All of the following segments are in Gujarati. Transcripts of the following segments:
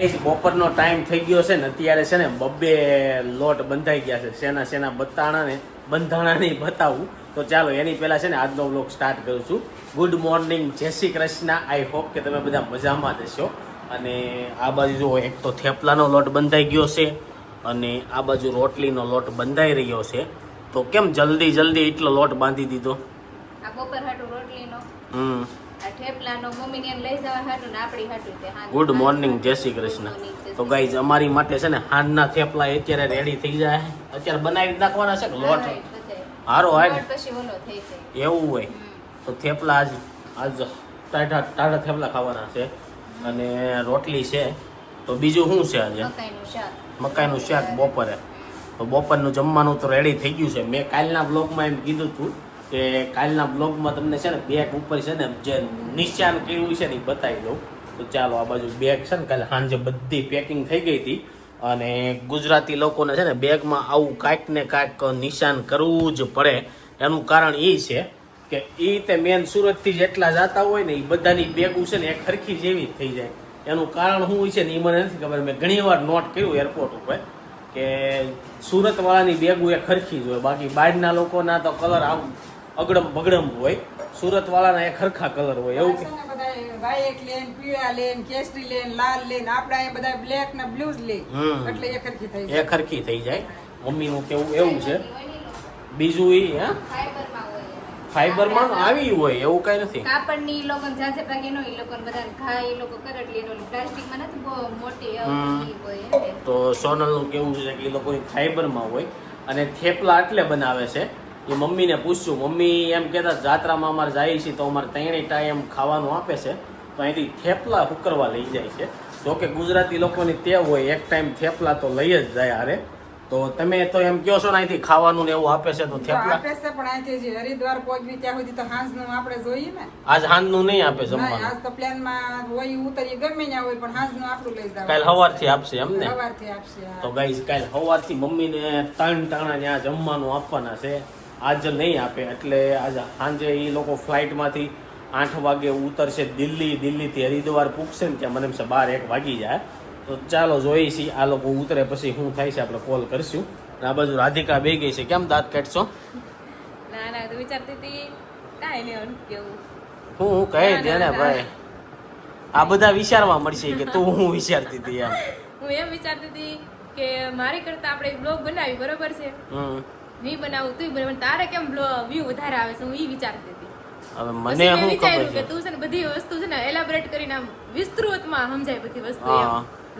બપોરનો ટાઈમ થઈ ગયો છે ને અત્યારે છે ને બબ્બે લોટ બંધાઈ ગયા છે શેના બંધાણા નહીં બતાવું તો ચાલો એની પહેલા છે ને આજનો વ્લોગ સ્ટાર્ટ કરું છું. ગુડ મોર્નિંગ, જય શ્રી કૃષ્ણ. આઈ હોપ કે તમે બધા મજામાં જશો. અને આ બાજુ જો એક તો થેપલાનો લોટ બંધાઈ ગયો છે અને આ બાજુ રોટલીનો લોટ બંધાઈ રહ્યો છે. તો કેમ જલ્દી એટલો લોટ બાંધી દીધો? આ બપોર હાટુ રોટલીનો આ થેપલાનો મમ્મીને લઈ જવા હાટુ ને આપણી હાટુ તે હાન. ગુડ મોર્નિંગ, જય શ્રી કૃષ્ણ. તો ગાઈઝ અમારી માટે છે ને હાનના થેપલા અત્યારે રેડી થઈ જાય. અત્યારે બનાવી નાખવાના છે કે લોટ હારો હાલ પછી ઓલો થઈ જાય એવું હોય તો થેપલા આજ ટાટા થેપલા ખાવાના છે અને રોટલી છે. તો બીજું શું છે આજે? મકાઈનું શાક બપોરે. તો બપોરનું જમવાનું તો રેડી થઈ ગયું છે. મેં કાલના બ્લોગમાં એમ કીધું હતું કે કાલના બ્લોગમાં તમને છે ને બેગ ઉપર છે ને જે નિશાન કર્યું છે ને એ બતાવી દઉં. તો ચાલો આ બાજુ બેગ છે ને કાલે સાંજે બધી પેકિંગ થઈ ગઈ હતી અને ગુજરાતી લોકોને છે ને બેગમાં આવું કાંઈક ને કાંઈક નિશાન કરવું જ પડે. એનું કારણ એ છે કે એ તે મેન સુરતથી જેટલા જતા હોય ને એ બધાની બેગું છે ને એ ખરખી જેવી જ થઈ જાય. એનું કારણ શું હોય છે ને એ મને નથી ખબર. મેં ઘણી વાર નોટ કર્યું એરપોર્ટ ઉપર કે સુરતવાળાની બેગું એ ખરખી જ હોય. બાકી બહારના લોકોના તો કલર આમ અગડમ બગડમ હોય, સુરતવાળાના એ ખરખા કલર હોય. એવું વાઈટ લેન, પીળા લેન, કેસરી લેન, લાલ લેન, આપડા અહીંયા બધા બ્લેક ને બ્લુ જ લે એટલે એ ખરખી થઈ જાય. એ ખરખી થઈ જાય. મમ્મીનું કેવું એવું છે. બીજું એ ફાઈબરમાં આવી હોય એવું કઈ નથી. કાપડની ઈ લોકોને જાજે ભાગે નો ઈ લોકોને બધાને ઘા ઈ લોકો કરે એટલે એનો પ્લાસ્ટિકમાં નથી બહુ મોટી હોય. તો સોનલનું કેવું છે કે એ લોકો ફાઈબરમાં હોય અને થેપલા એટલે બનાવે છે. એ મમ્મીને પૂછ્યું, મમ્મી એમ કહેતા જાત્રામાં અમારે જાય છે તો અમારે ત્રણેય ટાઈમ ખાવાનું આપે છે તો અહીંથી થેપલા હુકરવા લઈ જાય છે. જો કે ગુજરાતી લોકોની ટેવ હોય એક ટાઈમ થેપલા તો લઈ જ જાય. હારે તો તમે તો એમ કહો છો ને અહીંથી ખાવાનું ને એવું આપે છે તો થેપલા આપે છે પણ અહીંથી હરિદ્વાર પહોંચવી ત્યાં સુધી તો હાંજનું આપણે જોઈએ ને. આજ હાંજનું નહીં આપે જમવાનું. આજ તો પ્લેનમાં હોય ઉતરીએ ગમે ત્યાં હોય પણ હાંજનું આપણું લઈ જવાનું. કાલ સવારથી આપશે એમ ને? સવારથી આપશે. તો ગાઈઝ કાલ સવારથી મમ્મીને 3 ટાણા ત્યાં જમવાનું આપવાના છે. આજ નહીં આપે એટલે આજે સાંજે એ લોકો ફ્લાઇટમાંથી 8 વાગે ઉતરશે દિલ્હીથી હરિદ્વાર પૂગશે ને ત્યાં મને એમ છે 12-1 વાગી જાય. તો ચાલો જોઈએ છીએ આ લોકો ઉતરે પછી શું થાય છે આપણે કોલ કરીશું. આ બાજુ રાધિકા બે ગઈ છે. કેમ દાંત કાઢશો? ના તો વિચારતી હતી કાઈ નહીં કેવું હું કહી દે ને ભાઈ. આ બધા વિચારવા મળશે કે તું હું વિચારતી હતી એમ. હું એમ વિચારતી હતી કે મારી કરતા આપણે બ્લોગ બનાવી બરોબર છે. વી બનાવું તું બનાવ તારે કેમ વ્યૂ વધારે આવે છે હું ઈ વિચારતી હતી. હવે મને શું ખબર કે તું છે ને બધી વસ્તુ છે ને એલાબોરેટ કરીને આમ વિસ્તૃતમાં સમજાય બધી વસ્તુ એમ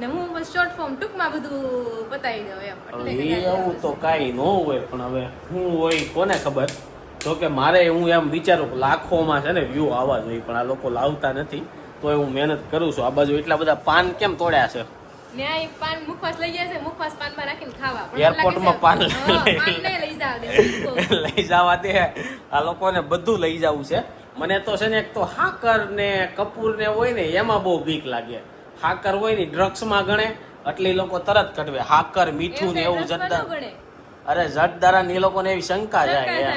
ને હું બસ શોર્ટ ફોર્મ ટૂંકમાં બધું બતાવી દઉં એમ. એટલે એવું તો કાંઈ ન હોય પણ હવે શું હોય કોને ખબર. જો કે મારે હું એમ વિચારું લાખોમાં છે ને વ્યૂ આવવા જોઈએ પણ આ લોકો લાવતા નથી તો હું મહેનત કરું છું. આ બાજુ એટલા બધા પાન કેમ તોડ્યા છે? ન્યાય પાન મુખવાસ લઈ જાય છે, મુખવાસ પાનમાં રાખીને ખાવા. એરપોર્ટમાં પાન લઈ જવા દે. આ લોકોને બધું લઈ જવું છે. મને તો છે ને એક તો હાકર ને કપૂર ને હોય ને એમાં બહુ બીક લાગે. હાકર હોય ને ડ્રગ્સમાં ગણે એટલે એ લોકો તરત કટવે. હાકર મીઠું ને એવું જડદાર. અરે જડદારા ને એ લોકોને એવી શંકા જાય.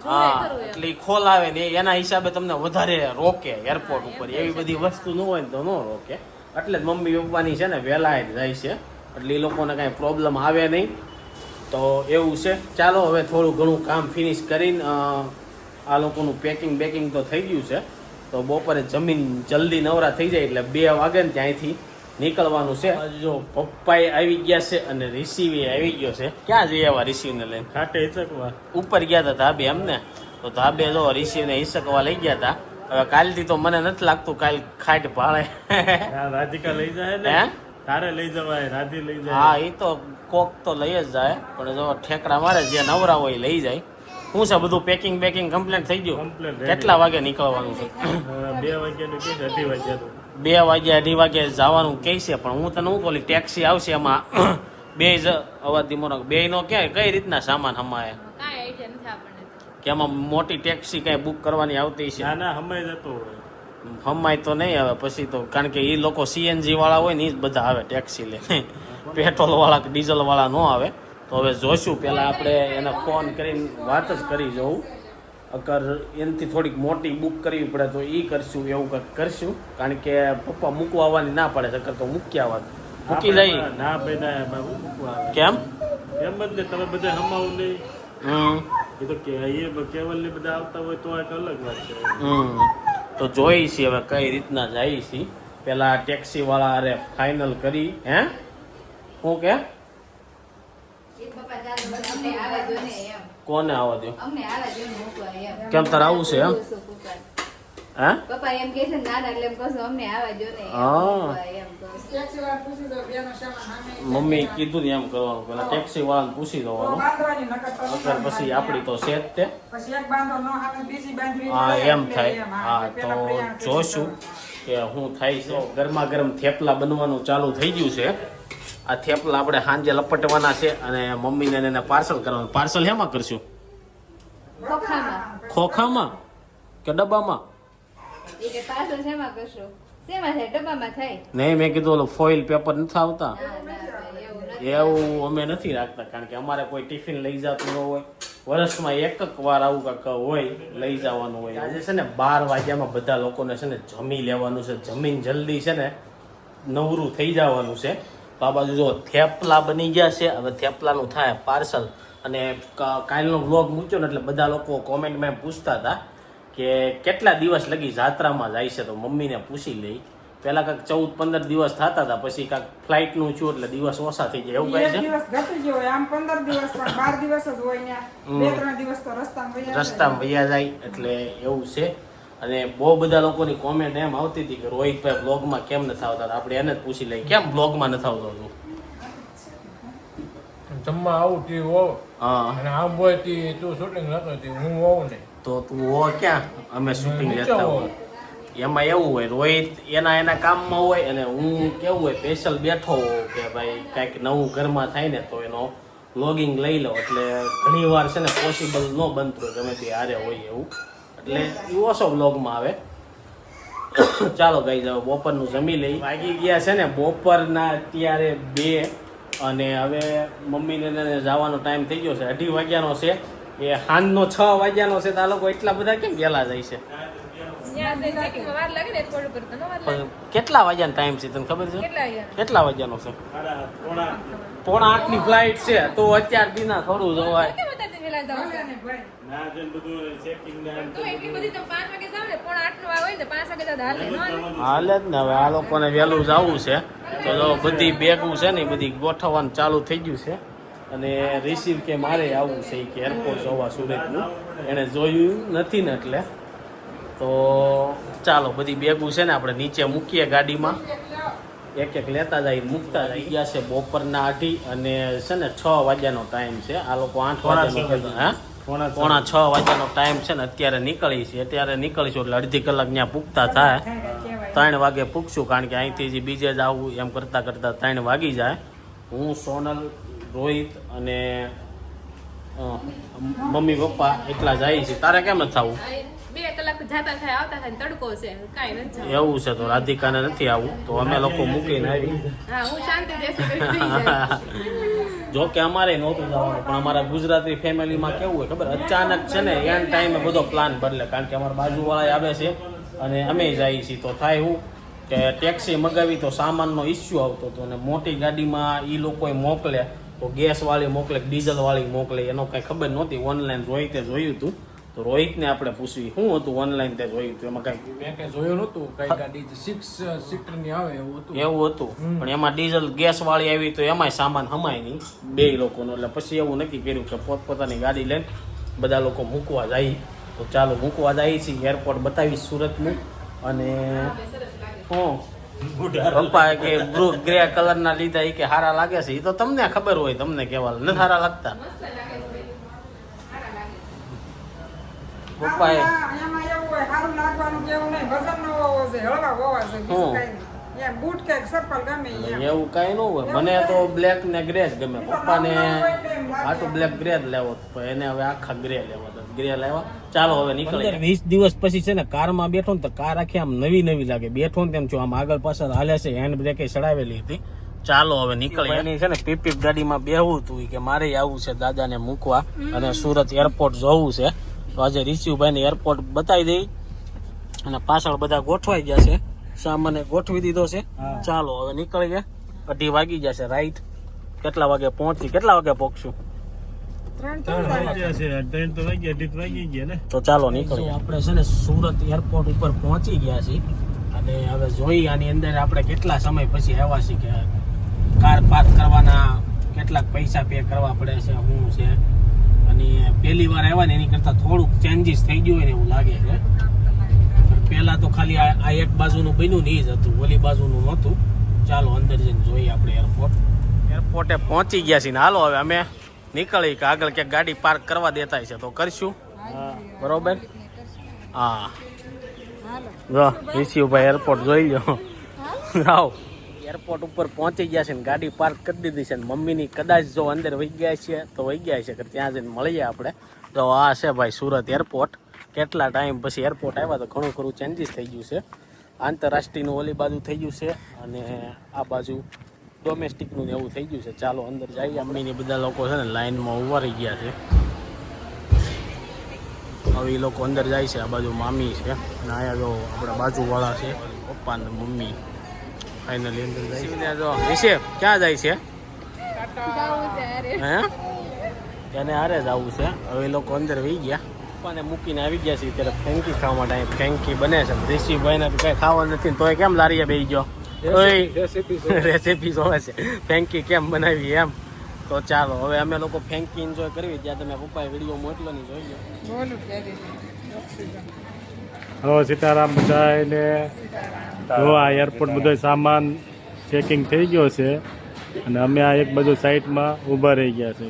હા એટલે ખોલાવે ને એના હિસાબે તમને વધારે રોકે એરપોર્ટ ઉપર. એવી બધી વસ્તુ ન હોય ને તો ન રોકે. એટલે જ મમ્મી પપ્પાની છે ને વહેલા જ જાય છે એટલે એ લોકોને કાંઈ પ્રોબ્લેમ આવે નહીં. તો એવું છે. ચાલો હવે થોડું ઘણું કામ ફિનિશ કરીને આ લોકોનું પેકિંગ તો થઈ ગયું છે. તો બપોરે જમીન જલ્દી નવરા થઈ જાય એટલે 2 વાગે ને ત્યાંથી નીકળવાનું છે. જો પપ્પાએ આવી ગયા છે અને રિસીવે આવી ગયો છે. ક્યાં જઈ આવ્યા રિસીવને લઈને? ખાટે હિસકવા ઉપર ગયા હતા ધાબે એમને. તો ધાબે જો રિસીવને હિસકવા લઈ ગયા હતા. હવે કાલથી તો મને નથી લાગતું કાલ ખાટ ભાળે. રાધિકા લઈ જાય ને તારે લઈ જવાય, રાધી લઈ જાય. હા એ તો કોક તો લઈ જ જાય પણ જો ઠેકડા મારે જે નવરા હોય લઈ જાય. શું છે બધું પેકિંગ કમ્પ્લીટ થઈ ગયું? કેટલા વાગે નીકળવાનું છે? 2 વાગ્યાનું કે 2:30 વાગ્યાનું. 2 વાગે 2:30 વાગે જવાનું કહે છે પણ હું તને હું બોલી ટેક્સી આવશે એમાં બે જ અવાજ ધીમો બે નો ક્યાંય કઈ રીતના સામાન હમાય કે એમાં મોટી ટેક્સી કઈ બુક કરવાની આવતી છે? ના હમાય જતો હોય. હમાય તો નહીં આવે પછી તો કારણ કે એ લોકો CNG વાળા હોય ને એ જ બધા આવે ટેક્સી લઈને. પેટ્રોલ વાળા કે ડીઝલ વાળા ન આવે. તો હવે જોઈશું. પહેલા આપણે એને ફોન કરીને વાત જ કરી જવું અગર એનાથી થોડીક મોટી બુક કરવી પડે તો એ કરશું, એવું કંઈક કરશું. કારણ કે પપ્પા મૂકવા આવવાની ના પડે, અગર તો મૂકી આવવા મૂકી જઈ. ના ભાઈ ના એમાં હું મૂકવા આવે. કેમ? એમ જ ને તમે બધા હમાવું નહીં. એ તો કેવલ ને બધા આવતા હોય તો એક અલગ વાત છે. તો જોઈ છીએ હવે કઈ રીતના જાય છે. પેલા ટેક્સી વાળા અરે ફાઇનલ કરી. હે શું કે કોને આવવા દો? કેમ તારે આવું છે એમ? હે પપ્પા એમ કે છે ને નાના એટલે એમ કહું અમને આવા જો ને એમ કહું. ટેક્સી વાળા પૂછી દો બેનો સામાન સામે. મમ્મી કીધું ને એમ કરવાનું. પેલા ટેક્સી વાળાને પૂછી તો દવાનું. બાંધવાની નકર તો અગર પછી આપડી તો છે જ તે. પછી એક બાંધો ન આવે બીજી બાંધવી હા પડે એમ એટલે થાય. એમ. હા પેલા તો પ્રયાણ કરી જોશું કે શું થાય છે. ગરમા ગરમ થેપલા બનવાનું ચાલુ થઈ ગયું છે. આ થેપલા આપણે સાંજે લપટવાના છે અને મમ્મીને એને પાર્સલ કરવાનું. પાર્સલ હેમાં કરશું? ખોખામાં. ખોખામાં કે ડબ્બામાં? એ કે પાછળ શેમાં કરશો? શેમાં થાય? ડબ્બામાં થાય? નહીં, મેં કીધું ઓલું ફોઇલ પેપર નથી આવતા ના ભાઈ, એવું નથી. એવું અમે નથી રાખતા. કારણ કે અમારે કોઈ ટિફિન લઈ જતું ન હોય. વર્ષમાં એક વાર આવું કાંક હોય લઈ જવાનું હોય. આજે છે ને 12 વાગ્યામાં બધા લોકોને છે ને જમી લેવાનું છે. જમીન જલ્દી છે ને નવરું થઈ જવાનું છે. તો આ બાજુ જો થેપલા બની ગયા છે. હવે થેપલાનું થાય પાર્સલ. અને કાલનો વ્લોગ મૂક્યો ને એટલે બધા લોકો કોમેન્ટમાં એમ પૂછતા હતા કે કેટલા દિવસ લગી જાત્રામાં જાય છે. તો મમ્મીને પૂછી લઈ. પહેલા કાંક 14-15 દિવસ થતા હતા, પછી કાંક ફ્લાઇટનું થયું એટલે દિવસ ઓછા થઈ જાય એવું કહે એક છે. દિવસ ઘટી ગયો હોય આમ 15 દિવસ પણ 12 દિવસ જ હોય ને 2-3 દિવસ તો રસ્તામાં વયા જાય. રસ્તામાં વયા જાય એટલે એવું છે. અને બહુ બધા લોકોની કોમેન્ટ એમ આવતી હતી કે રોહિતભાઈ બ્લોગમાં કેમ નથી આવતા. આપણે એને જ પૂછી લઈએ કેમ બ્લોગમાં નથી આવતો તું? જમવા આવું તી હોવ હા અને આમ હોય તી તું શૂટિંગ નતો તી હું હોઉં ને તો તું હો ક્યાં? અમે શૂટિંગ નીચે લેતા હોય. હોય. એમાં એવું હોય રોહિત એના કામમાં હોય અને હું કેવું હોય સ્પેશિયલ બેઠો હોઉં કે ભાઈ કાંઈક નવું ઘરમાં થાય ને તો એનો વ્લોગિંગ લઈ લો. એટલે ઘણી વાર છે ને પોસિબલ ન બનતું હોય ગમે તે હારે હોય એવું. એટલે એ ઓછો વ્લોગમાં આવે. ચાલો ગઈ જાઓ બપોરનું જમી લઈ. વાગી ગયા છે ને બપોરના અત્યારે 2 અને હવે મમ્મીને એને જવાનો ટાઈમ થઈ ગયો છે. 2:30 વાગ્યાનો છે. એ સાંજનો 6 વાગ્યાનો છે. તો આ લોકો એટલા બધા કેમ વહેલા જાય છે? ત્યાં જઈને checking માં વાર લાગે ને થોડું પર તો ન વાર લાગે. પણ કેટલા વાગ્યાનો ટાઈમ છે તને ખબર છે? કેટલા વાગ્યા? કેટલા વાગ્યાનો છે? 7:45 ની ફ્લાઇટ છે. તો અત્યાર દીના થોડું જવાય. કેમ અત્યારે વહેલા જાવ છો? ને ભાઈ ના જેમ બધું ચેકિંગ ને તો એટલી બધી તમે 5 વાગે જાવ ને 7:45 નો હોય ને 5 વાગે તો હાલે ન હાલે? હાલે જ ને. હવે આ લોકોને વહેલું જવું છે તો જો બધી બેગું છે ને એ બધી ગોઠવવાનું ચાલુ થઈ ગયું છે. અને રિસીવ કે મારે આવવું છે કે એરપોર્ટ જવા સુરતનું એણે જોયું નથી ને એટલે તો ચાલો બધી બેગું છે ને આપણે નીચે મૂકીએ ગાડીમાં. એક લેતા જાય મૂકતા જાય. ગયા છે બપોરના 8 અને છે ને 6 વાગ્યાનો ટાઈમ છે. આ લોકો 8 વાગ્યાનો કહેતા. હા 5:45 વાગ્યાનો ટાઈમ છે ને અત્યારે નીકળી છે. અત્યારે નીકળીશું એટલે અડધી કલાક ત્યાં પૂગતા થાય. 3 વાગે પૂગશું કારણ કે અહીંથી જે બીજે જ આવું એમ કરતાં કરતાં 3 વાગી જાય. હું સોનલ રોહિત અને મમ્મી પપ્પા એકલા જાય છે. તારે કેમ નથી આવું? 2 કલાક જાતા થાય આવતા થાય ને તડકો છે કાંઈ નથી જવું. એવું છે તો રાધિકાને નથી આવું તો અમે લોકો મૂકીને આવી. હા હું શાંતિ દેશે કરી જાય. જો કે અમારે નહોતું જવાનું પણ અમારા ગુજરાતી ફેમિલીમાં કેવું હોય ખબર? અચાનક છે ને એન ટાઈમે બધો પ્લાન બદલે. કારણ કે અમારા બાજુવાળા આવે છે અને અમે જઈએ છીએ તો થાય શું કે ટેક્સી મગાવી તો સામાનનો ઇસ્યુ આવતો હતો અને મોટી ગાડીમાં એ લોકોએ મોકલે તો ગેસવાળી મોકલે ડીઝલવાળી મોકલે એનો કાંઈ ખબર નહોતી. ઓનલાઈન રોહિતે જોયું હતું તો રોહિતને આપણે પૂછ્યું શું હતું ઓનલાઈન તે જોયું હતું એમાં કાંઈ મેં કઈ જોયું નતું કઈ ગાડી 6 સીટર ની આવે એવું હતું. એવું હતું પણ એમાં ડીઝલ ગેસવાળી આવી તો એમાંય સામાન હમાય નહીં 2 લોકોનો. એટલે પછી એવું નક્કી કર્યું કે પોતપોતાની ગાડી લઈને બધા લોકો મૂકવા જાય. તો ચાલો મૂકવા જાય છીએ. એરપોર્ટ બતાવીશ સુરતનું. અને પપ્પા કે ગ્રે કલરના લીધા એ કે સારા લાગે છે. એ તો તમને ખબર હોય તમને કેવા નથી સારા લાગતા. પપ્પાએ એમાં એવું હોય સારું લાગવાનું કે એવું નહીં વજન નો હોવો જોઈએ હળવા હોવા જોઈએ બીજું કાંઈ નહીં. એમ બૂટ કે ચપ્પલ ગમે એમ. એવું કઈ ન હોય. મને તો બ્લેક ને ગ્રે જ ગમે. પપ્પાને આ તો બ્લેક ગ્રે જ લેવો તો એને હવે આખા ગ્રે લેવા તો ગ્રે લેવા. ચાલો હવે નીકળીએ. 20 દિવસ પછી છે ને કારમાં બેઠો ને તો કાર આખી આમ નવી નવી લાગે. બેઠો ને તેમ છું આમ આગળ પાછળ હાલે છે. હેન્ડ બ્રેક ચડાવેલી હતી. ચાલો હવે નીકળીએ. એની છે ને પીપીપ ગાડીમાં બેહવું હતું કે મારે આવું છે દાદાને મૂકવા અને સુરત એરપોર્ટ જવું છે. તો આજે ઋષિભાઈને એરપોર્ટ બતાવી દઈ અને પાછળ બધા ગોઠવાઈ ગયા છે. સામાને ગોઠવી દીધો છે. ચાલો હવે નીકળી ગયા. 2:30 વાગી જશે રાઈટ. કેટલા વાગે પહોંચશું? 3 તો વાગી ગયા ને. તો ચાલો નીકળીએ. આપણે છે ને સુરત એરપોર્ટ ઉપર પહોંચી ગયા છીએ અને હવે જોઈએ આની અંદર આપણે કેટલા સમય પછી આવ્યા છીએ કે કાર પાર્ક કરવાના કેટલાક પૈસા પે કરવા પડે છે, શું છે. અને પહેલી વાર આવ્યા ને એની કરતાં થોડુંક ચેન્જીસ થઈ ગયું હોય ને એવું લાગે છે. પહેલાં તો ખાલી આ એક બાજુનું બન્યું ને એ જ હતું, ઓલી બાજુનું નહોતું. ચાલો અંદર જઈને જોઈએ આપણે એરપોર્ટે પહોંચી ગયા છીએ ને હાલો હવે અમે નીકળી કે આગળ ક્યાંક ગાડી પાર્ક કરવા દેતા છે તો કરશું. બરોબર. હા જો ઋષિભાઈ એરપોર્ટ જોઈ લો. આવ એરપોર્ટ ઉપર પહોંચી ગયા છે ને ગાડી પાર્ક કરી દીધી છે ને મમ્મીની કદાચ જો અંદર વહી ગયા છે તો વહી ગયા છે કે ત્યાં જઈને મળીએ આપણે. તો આ છે ભાઈ સુરત એરપોર્ટ. કેટલા ટાઈમ પછી એરપોર્ટ આવ્યા તો ઘણું ખરું ચેન્જીસ થઈ ગયું છે. આંતરરાષ્ટ્રીયનું ઓલી બાજુ થઈ ગયું છે અને આ બાજુ ડોમેસ્ટિકનું ને એવું થઈ ગયું છે. ચાલો અંદર જઈએ. મમ્મીની બધા લોકો છે ને લાઈનમાં ઊભા રહી ગયા છે. હવે એ લોકો અંદર જાય છે. આ બાજુ મામી છે અને અહીંયા જો આપણા બાજુવાળા છે પપ્પા ને મમ્મી. ફાઇનલી અંદર જાય છે. જો વિશે ક્યાં જાય છે? હે એને હારે જ આવું છે. હવે એ લોકો અંદર વહી ગયા. પપ્પાને મૂકીને આવી ગયા છે ત્યારે ફેંકી ખાવા માટે. ફેંકી બને છે. ઋષિભાઈને કઈ ખાવા નથી તોય કેમ લારીએ બેસી ગયો? રેસીપી જોવે છે ફેંકી કેમ બનાવી એમ. તો ચાલો હવે અમે લોકો ફેંકી એન્જોય કરવી. જ્યાં તમે પપ્પાએ વિડીયો મોકલો ની જોઈ લો. હવે સીતારામ બધાને જો આ એરપોર્ટ બધો સામાન ચેકિંગ થઈ ગયો છે અને અમે આ એક બાજુ સાઈડમાં ઊભા રહી ગયા છે.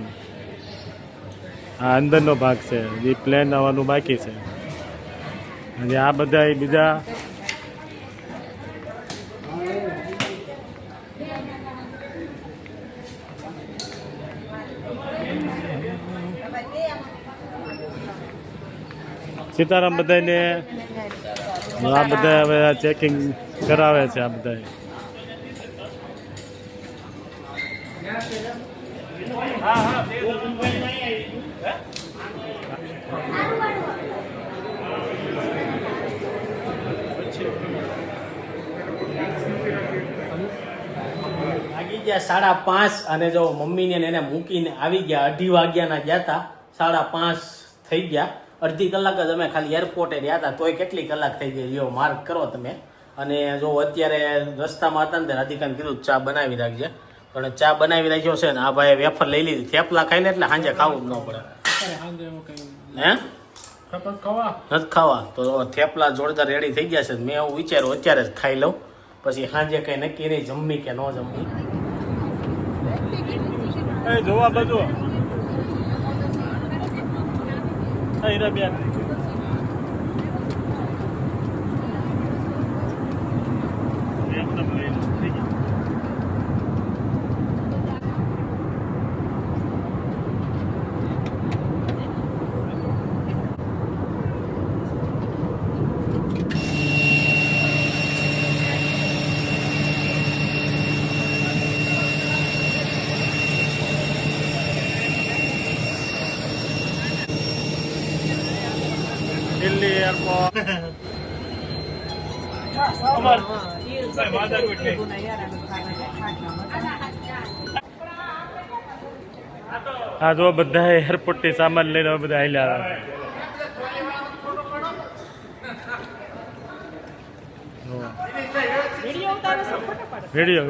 આ અંદરનો ભાગ છે, જે પ્લેન આવવાનું બાકી છે. અને આ બધા બીજા સીતારામ બધાને આ બધા હવે ચેકિંગ કરાવે છે. આ બધા વાગી ગયા 5:30 અને જો મમ્મીને એને મૂકીને આવી ગયા. 2:30 વાગ્યાના ગયા હતા. 5:30 થઈ ગયા. અડધી કલાક જ અમે ખાલી એરપોર્ટે રહ્યા હતા તોય કેટલી કલાક થઈ ગઈ લ્યો માર્ક કરો તમે. અને જો અત્યારે રસ્તામાં હતા ને રાધિકાને કીધું ચા બનાવી રાખજે. પણ ચા બનાવી રાખ્યો છે ને આ ભાઈ વેફર લઈ લીધી. થેપલા ખાઈને એટલે સાંજે ખાવું જ ન પડે. હે નથી ખાવા તો થેપલા જોરદાર રેડી થઈ ગયા છે. મેં એવું વિચાર્યું અત્યારે જ ખાઈ લઉં પછી સાંજે કઈ નક્કી નહીં જમવી કે ન જમવી. જોવા બધું બેન દિલ્હી એરપોર્ટ હા જો બધા એરપોર્ટ થી સામાન લઈને બધા હાલ્યા. વિડીયો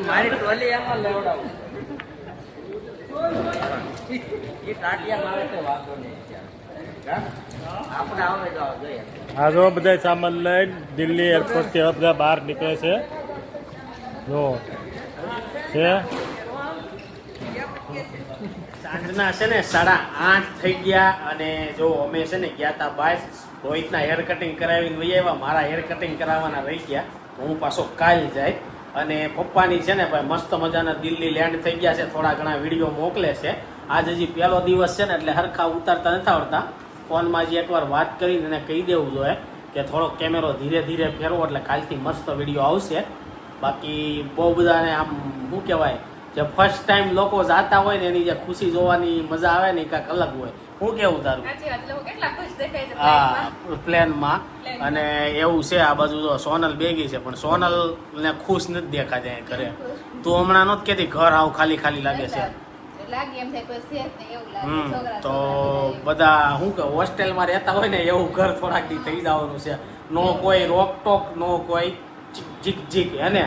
મારી ટ્રોલી એમાં લેવડાવું એ ટાટિયામાં આવે તો વાંધો નહીં. આપણે આવે તો જોઈએ. હા જો બધા સામાન લઈને દિલ્હી એરપોર્ટ થી બધા બહાર નીકળે છે. જો છે સાંજના છે ને 8:30 થઈ ગયા અને જો અમે છે ને ગયા હતા બહાર રોહિતના હેર કટિંગ કરાવીને વહી આવ્યા. મારા હેર કટિંગ કરાવવાના રહી ગયા. હું પાછો કાલ જાય. અને પપ્પાની છે ને ભાઈ મસ્ત મજાના દિલ્હી લેન્ડ થઈ ગયા છે. થોડા ઘણા વિડીયો મોકલે છે. આજ હજી પહેલો દિવસ છે ને એટલે હરખા ઉતારતા નથી આવડતા. ફોનમાં જે એકવાર વાત કરીને એને કહી દેવું જોઈએ કે થોડોક કેમેરો ધીરે ધીરે ફેરવો એટલે કાલથી મસ્ત વિડીયો આવશે. બાકી બહુ બધાને આમ શું કહેવાય, જે ફર્સ્ટ ટાઈમ લોકો જાતા હોય ને એની જે ખુશી જોવાની મજા આવે ને એ કાંઈક અલગ હોય. શું કેવું તારું? સાચી વાત, લોકો કેટલા ખુશ દેખાય છે હા, પ્લેનમાં. અને એવું છે આ બાજુ તો સોનલ બેગી છે, પણ સોનલ ને ખુશ નથી દેખાતી અહીં ઘરે. તું હમણાં નહોતી કહેતી ઘર આવું ખાલી ખાલી લાગે છે. લાગે એમ થાય કોઈ સેફ નહીં એવું લાગે. છોકરા તો છોકરા બધા શું કે હોસ્ટેલમાં રહેતા હોય ને એવું ઘર થોડાક દી થઈ જવાનું છે. નો કોઈ રોકટોક, નો કોઈ જીક જીક એને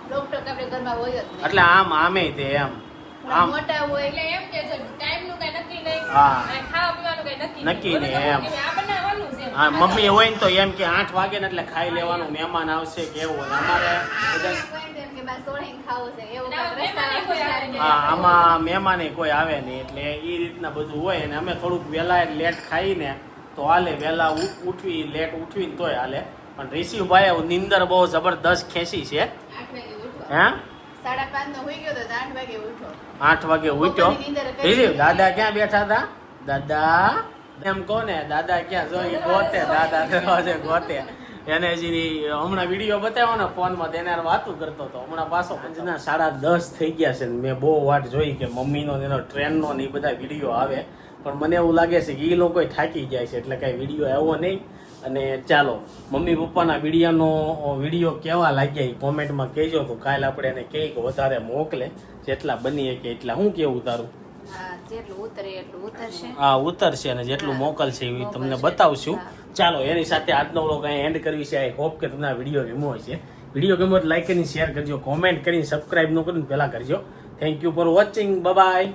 ડોક્ટર આપણે ઘરમાં હોય જ નહીં. એટલે આમે તે એમ આમ મોટા હોય એટલે એમ કે છે ટાઈમનું કઈ નક્કી નહીં, હા. અને ખાવા પીવાનું કઈ નક્કી નક્કી નહીં, એમ. આ બનાવવાનું છે હા, મમ્મી હોય ને તો એમ કે 8 વાગે ને એટલે ખાઈ લેવાનું, મહેમાન આવશે કે એવું. અને અમારે બધા એમ કે મારે સોળીને ખાવું છે એવું ના, કાંઈક મહેમાને કોઈ આવે નહીં. હા, આમાં મહેમાને કોઈ આવે નહીં એટલે એ રીતના બધું હોય. અને અમે થોડુંક વહેલા લેટ ખાઈને તો હાલે, વહેલા ઉઠવી લેટ ઉઠવી ને તોય હાલે. પણ ઋષિભાઈ નિંદર બહુ જબરદસ્ત ખેંચી છે. 8 વાગે ઉઠો. હે 5:30 નો હોઈ ગયો તો 8 વાગે ઉઠો. 8 વાગે ઉઠ્યો. બપોરની નીંદર કરી ઋષિ દાદા ક્યાં બેઠા હતા? દાદા એમ કહો ને, દાદા ક્યાં જોઈ ગોતે, દાદા દરવાજે ગોતે. એને હજી હમણાં વિડીયો બતાવ્યો ને ફોનમાં, તેને વાતું કરતો હતો. હમણાં પાછો 10:30 થઈ ગયા છે ને મેં બહુ વાટ જોઈ કે મમ્મીનો એનો ટ્રેનનો ને એ બધા વિડીયો આવે. પણ મને એવું લાગે છે કે એ લોકો થાકી જાય છે એટલે કાંઈ વિડીયો આવ્યો નહીં. અને ચાલો મમ્મી પપ્પાના વિડીયો કેવા લાગ્યા એ કોમેન્ટમાં કહેજો. તો કાલે આપણે એને કહીએ કે વધારે મોકલે, જેટલા બની શકે એટલા. શું કેવું તારું? હા, જેટલું ઉતરે એટલું ઉતરશે. હા, ઉતરશે અને જેટલું મોકલશે એ તમને બતાવશું. ચાલો એની સાથે આજનો વ્લોગ અહીં એન્ડ કરવી છે. આઈ હોપ કે તમને આ વિડીયો ગમ્યો હશે. વિડીયો ગમ્યો તો લાઈક કરીને શેર કરજો, કોમેન્ટ કરીને સબસ્ક્રાઇબ ન કરીને પહેલા કરજો. Thank you for watching. By.